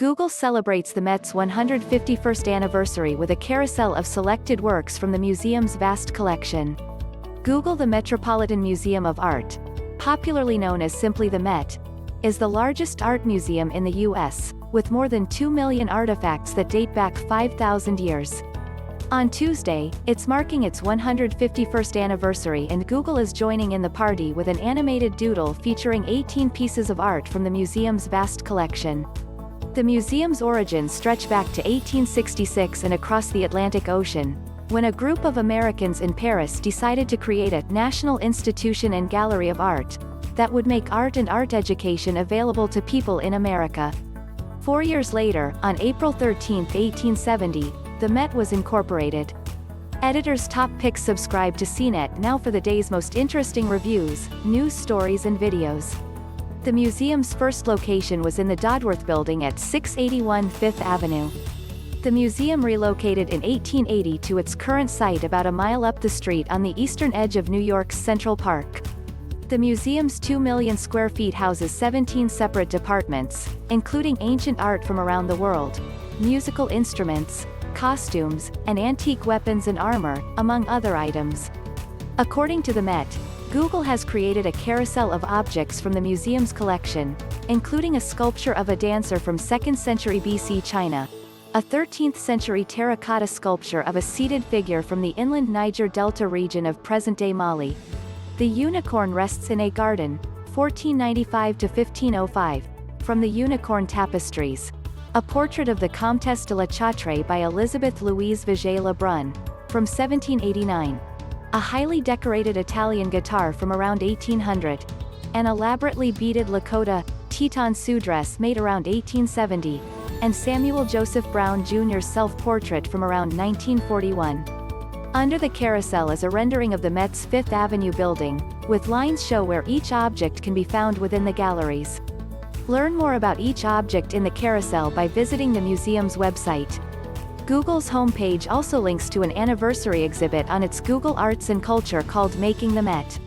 Google celebrates the Met's 151st anniversary with a carousel of selected works from the museum's vast collection. Google The Metropolitan Museum of Art, popularly known as simply the Met, is the largest art museum in the U.S., with more than 2 million artifacts that date back 5,000 years. On Tuesday, it's marking its 151st anniversary, and Google is joining in the party with an animated doodle featuring 18 pieces of art from the museum's vast collection. The museum's origins stretch back to 1866 and across the Atlantic Ocean, when a group of Americans in Paris decided to create a national institution and gallery of art that would make art and art education available to people in America. 4 years later, on April 13, 1870, the Met was incorporated. Editors' top picks. Subscribe to CNET now for the day's most interesting reviews, news stories and videos. The museum's first location was in the Dodworth Building at 681 Fifth Avenue. The museum relocated in 1880 to its current site about a mile up the street on the eastern edge of New York's Central Park. The museum's 2 million square feet houses 17 separate departments, including ancient art from around the world, musical instruments, costumes, and antique weapons and armor, among other items. According to the Met, Google has created a carousel of objects from the museum's collection, including a sculpture of a dancer from 2nd century BC China, a 13th century terracotta sculpture of a seated figure from the inland Niger Delta region of present-day Mali. The unicorn rests in a garden, 1495 to 1505, from the Unicorn Tapestries. A portrait of the Comtesse de la Châtre by Elizabeth Louise Vigée Lebrun, from 1789. A highly decorated Italian guitar from around 1800. An elaborately beaded Lakota, Teton Sioux dress made around 1870. And Samuel Joseph Brown Jr.'s self-portrait from around 1941. Under the carousel is a rendering of the Met's Fifth Avenue building, with lines show where each object can be found within the galleries. Learn more about each object in the carousel by visiting the museum's website. Google's homepage also links to an anniversary exhibit on its Google Arts and Culture called Making the Met.